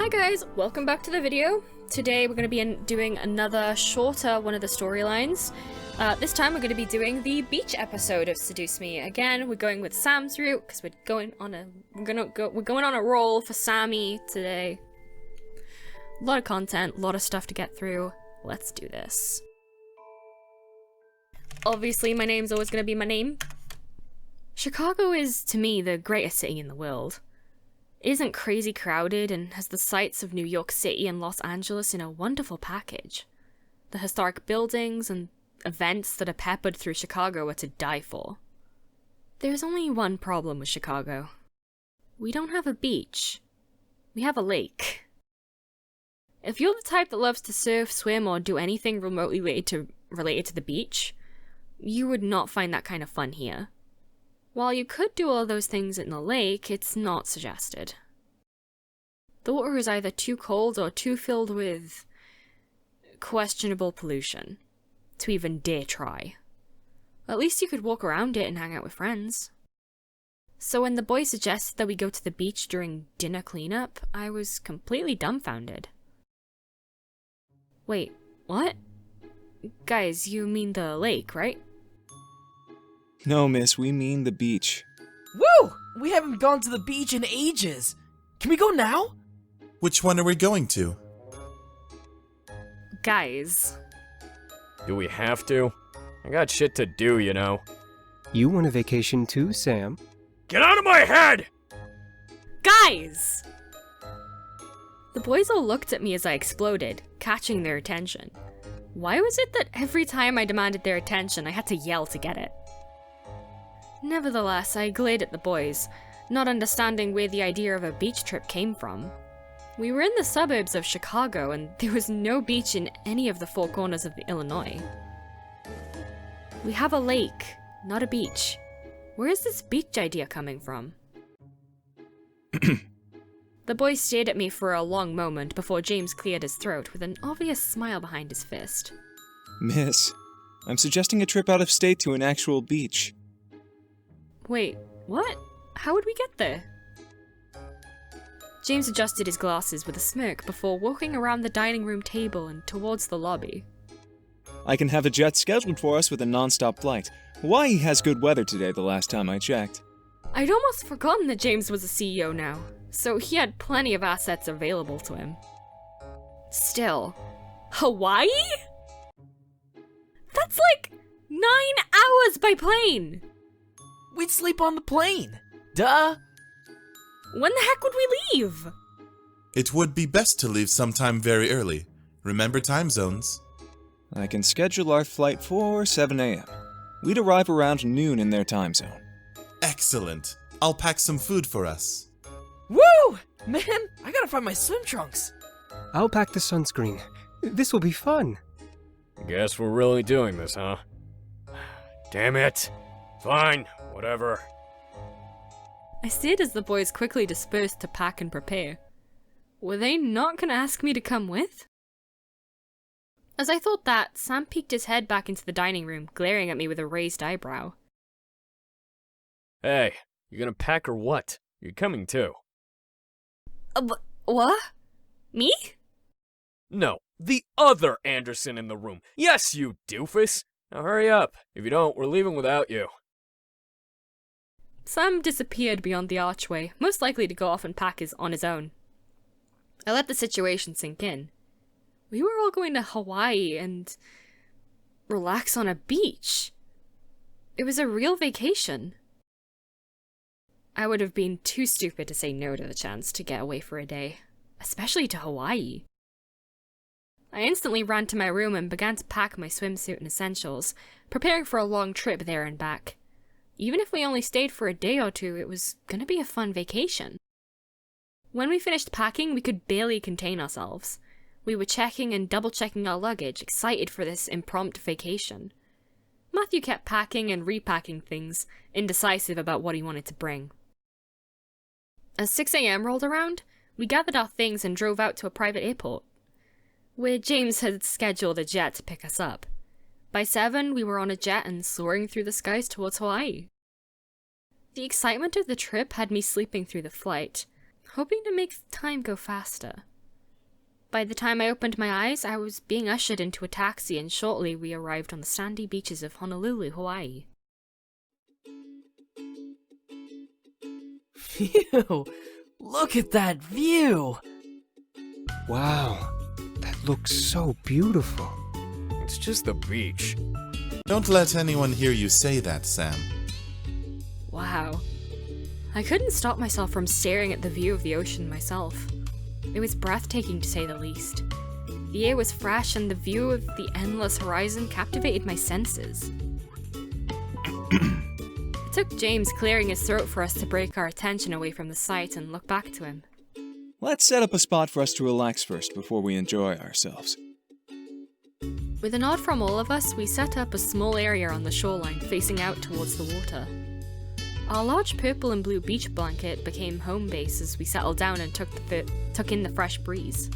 Hi guys, welcome back to the video. Today we're going to be doing another shorter one of the storylines. This time we're going to be doing the beach episode of Seduce Me. Again, we're going with Sam's route because we're going on a roll for Sammy today. A lot of content, a lot of stuff to get through. Let's do this. Obviously, my name's always going to be my name. Chicago is, to me, the greatest city in the world. It isn't crazy crowded and has the sights of New York City and Los Angeles in a wonderful package. The historic buildings and events that are peppered through Chicago are to die for. There's only one problem with Chicago. We don't have a beach. We have a lake. If you're the type that loves to surf, swim, or do anything remotely related to the beach, you would not find that kind of fun here. While you could do all those things in the lake, it's not suggested. The water is either too cold or too filled with questionable pollution to even dare try. At least you could walk around it and hang out with friends. So when the boys suggested that we go to the beach during dinner cleanup, I was completely dumbfounded. Wait, what? Guys, you mean the lake, right? No, miss, we mean the beach. Woo! We haven't gone to the beach in ages. Can we go now? Which one are we going to? Guys. Do we have to? I got shit to do, you know. You want a vacation too, Sam? Get out of my head! Guys! The boys all looked at me as I exploded, catching their attention. Why was it that every time I demanded their attention, I had to yell to get it? Nevertheless, I glared at the boys, not understanding where the idea of a beach trip came from. We were in the suburbs of Chicago, and there was no beach in any of the four corners of Illinois. We have a lake, not a beach. Where is this beach idea coming from? The boy stared at me for a long moment before James cleared his throat with an obvious smile behind his fist. Miss, I'm suggesting a trip out of state to an actual beach. Wait, what? How would we get there? James adjusted his glasses with a smirk before walking around the dining room table and towards the lobby. I can have a jet scheduled for us with a non-stop flight. Hawaii has good weather today the last time I checked. I'd almost forgotten that James was a CEO now, so he had plenty of assets available to him. Still, Hawaii? That's like 9 hours by plane! We'd sleep on the plane. Duh. When the heck would we leave? It would be best to leave sometime very early. Remember time zones. I can schedule our flight for 7 a.m. We'd arrive around noon in their time zone. Excellent. I'll pack some food for us. Woo! Man, I gotta find my swim trunks. I'll pack the sunscreen. This will be fun. Guess we're really doing this, huh? Damn it. Fine, whatever. I stared as the boys quickly dispersed to pack and prepare. Were they not gonna ask me to come with? As I thought that, Sam peeked his head back into the dining room, glaring at me with a raised eyebrow. Hey, you gonna pack or what? You're coming too. What? Me? No, the other Anderson in the room. Yes, you doofus. Now hurry up. If you don't, we're leaving without you. Sam disappeared beyond the archway, most likely to go off and pack on his own. I let the situation sink in. We were all going to Hawaii and relax on a beach. It was a real vacation. I would have been too stupid to say no to the chance to get away for a day, especially to Hawaii. I instantly ran to my room and began to pack my swimsuit and essentials, preparing for a long trip there and back. Even if we only stayed for a day or two, it was gonna be a fun vacation. When we finished packing, we could barely contain ourselves. We were checking and double-checking our luggage, excited for this impromptu vacation. Matthew kept packing and repacking things, indecisive about what he wanted to bring. As 6 a.m. rolled around, we gathered our things and drove out to a private airport, where James had scheduled a jet to pick us up. By 7, we were on a jet and soaring through the skies towards Hawaii. The excitement of the trip had me sleeping through the flight, hoping to make time go faster. By the time I opened my eyes, I was being ushered into a taxi, and shortly we arrived on the sandy beaches of Honolulu, Hawaii. Phew! Look at that view! Wow, that looks so beautiful. It's just the beach. Don't let anyone hear you say that, Sam. Wow. I couldn't stop myself from staring at the view of the ocean myself. It was breathtaking to say the least. The air was fresh and the view of the endless horizon captivated my senses. It took James clearing his throat for us to break our attention away from the sight and look back to him. Let's set up a spot for us to relax first before we enjoy ourselves. With a nod from all of us, we set up a small area on the shoreline facing out towards the water. Our large purple and blue beach blanket became home base as we settled down and took in the fresh breeze.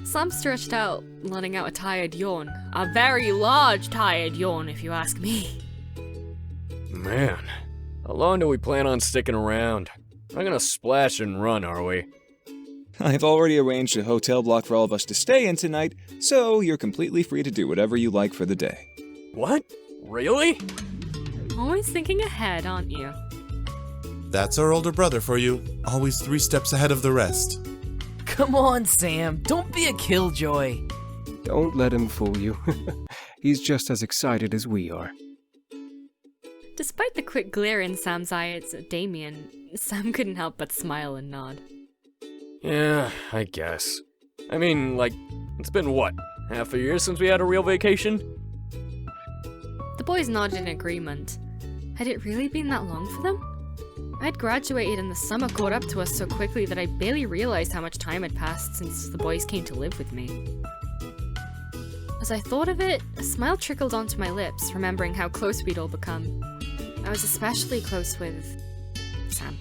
Sam stretched out, letting out a tired yawn. A very large tired yawn, if you ask me. Man, how long do we plan on sticking around? Not gonna splash and run, are we? I've already arranged a hotel block for all of us to stay in tonight, so you're completely free to do whatever you like for the day. What? Really? Always thinking ahead, aren't you? That's our older brother for you, always 3 steps ahead of the rest. Come on, Sam, don't be a killjoy. Don't let him fool you. He's just as excited as we are. Despite the quick glare in Sam's eyes at Damien, Sam couldn't help but smile and nod. Yeah, I guess. I mean, like, it's been what, half a year since we had a real vacation? The boys nodded in agreement. Had it really been that long for them? I'd graduated and the summer caught up to us so quickly that I barely realized how much time had passed since the boys came to live with me. As I thought of it, a smile trickled onto my lips, remembering how close we'd all become. I was especially close with Sam.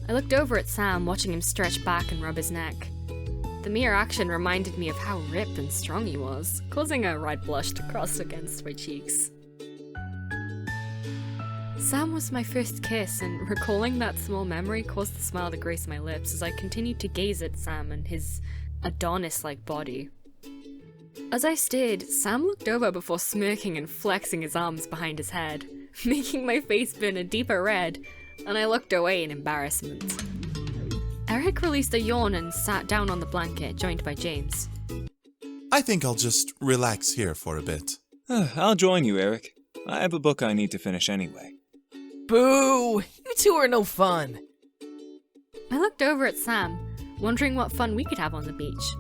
I looked over at Sam, watching him stretch back and rub his neck. The mere action reminded me of how ripped and strong he was, causing a red blush to cross against my cheeks. Sam was my first kiss, and recalling that small memory caused the smile to grace my lips as I continued to gaze at Sam and his Adonis-like body. As I stared, Sam looked over before smirking and flexing his arms behind his head, making my face burn a deeper red, and I looked away in embarrassment. Eric released a yawn and sat down on the blanket, joined by James. I think I'll just relax here for a bit. I'll join you, Eric. I have a book I need to finish anyway. Boo! You two are no fun. I looked over at Sam, wondering what fun we could have on the beach.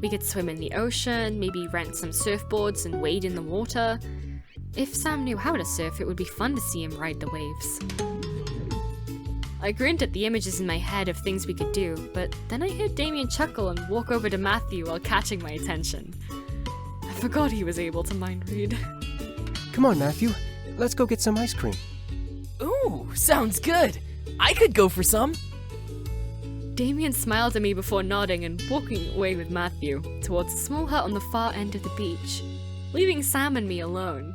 We could swim in the ocean, maybe rent some surfboards and wade in the water. If Sam knew how to surf, it would be fun to see him ride the waves. I grinned at the images in my head of things we could do, but then I heard Damien chuckle and walk over to Matthew while catching my attention. I forgot he was able to mind read. Come on, Matthew. Let's go get some ice cream. Ooh, sounds good. I could go for some. Damien smiled at me before nodding and walking away with Matthew towards a small hut on the far end of the beach, leaving Sam and me alone.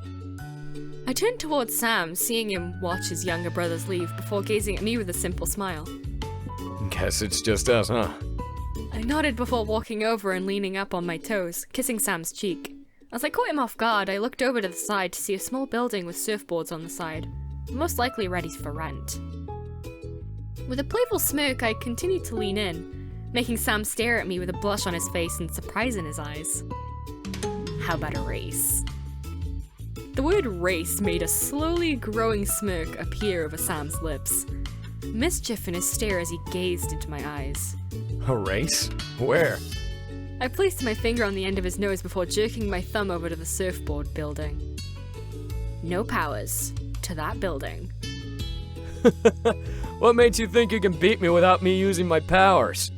I turned towards Sam, seeing him watch his younger brothers leave before gazing at me with a simple smile. Guess it's just us, huh? I nodded before walking over and leaning up on my toes, kissing Sam's cheek. As I caught him off guard, I looked over to the side to see a small building with surfboards on the side, most likely ready for rent. With a playful smirk, I continued to lean in, making Sam stare at me with a blush on his face and surprise in his eyes. How about a race? The word race made a slowly growing smirk appear over Sam's lips, mischief in his stare as he gazed into my eyes. A race? Where? I placed my finger on the end of his nose before jerking my thumb over to the surfboard building. No powers. To that building. What made you think you can beat me without me using my powers?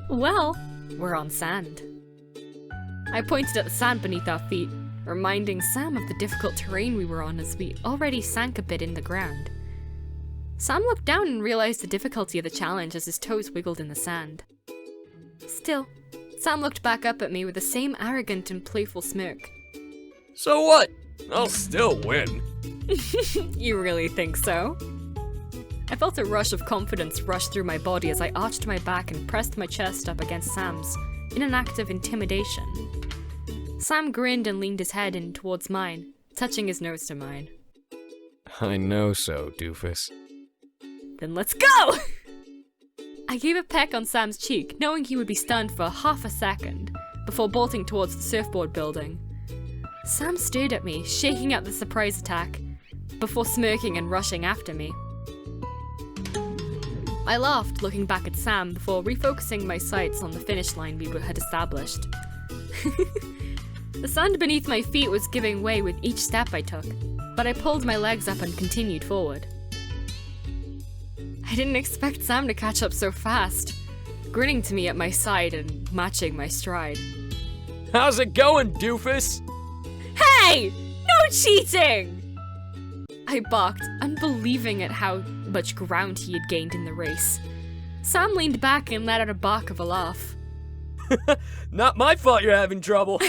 Well, we're on sand. I pointed at the sand beneath our feet, reminding Sam of the difficult terrain we were on as we already sank a bit in the ground. Sam looked down and realized the difficulty of the challenge as his toes wiggled in the sand. Still, Sam looked back up at me with the same arrogant and playful smirk. So what? I'll still win. You really think so? I felt a rush of confidence rush through my body as I arched my back and pressed my chest up against Sam's, in an act of intimidation. Sam grinned and leaned his head in towards mine, touching his nose to mine. I know so, doofus. Then let's go! I gave a peck on Sam's cheek, knowing he would be stunned for half a second, before bolting towards the surfboard building. Sam stared at me, shaking out the surprise attack, before smirking and rushing after me. I laughed, looking back at Sam, before refocusing my sights on the finish line we had established. The sand beneath my feet was giving way with each step I took, but I pulled my legs up and continued forward. I didn't expect Sam to catch up so fast, grinning to me at my side and matching my stride. How's it going, doofus? Hey! No cheating! I barked, unbelieving at how much ground he had gained in the race. Sam leaned back and let out a bark of a laugh. Not my fault you're having trouble.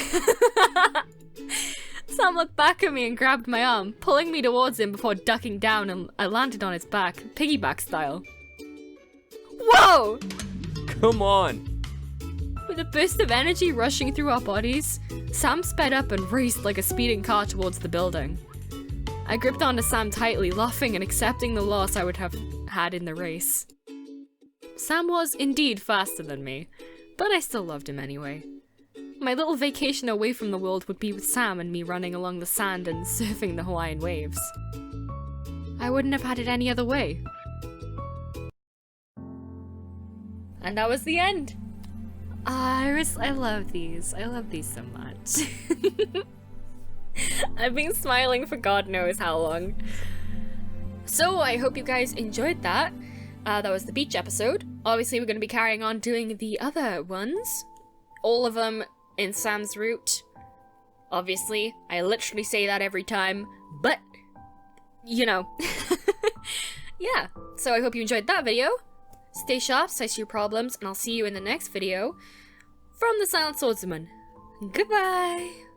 Sam looked back at me and grabbed my arm, pulling me towards him before ducking down, and I landed on his back, piggyback style. Whoa! Come on. With a burst of energy rushing through our bodies, Sam sped up and raced like a speeding car towards the building. I gripped onto Sam tightly, laughing and accepting the loss I would have had in the race. Sam was indeed faster than me, but I still loved him anyway. My little vacation away from the world would be with Sam and me running along the sand and surfing the Hawaiian waves. I wouldn't have had it any other way. And that was the end. I love these. I love these so much. I've been smiling for God knows how long. So I hope you guys enjoyed that. That was the beach episode. Obviously we're going to be carrying on doing the other ones. All of them in Sam's route. Obviously, I literally say that every time, but, you know. Yeah, so I hope you enjoyed that video. Stay sharp, size your problems, and I'll see you in the next video from the Silent Swordsman. Goodbye!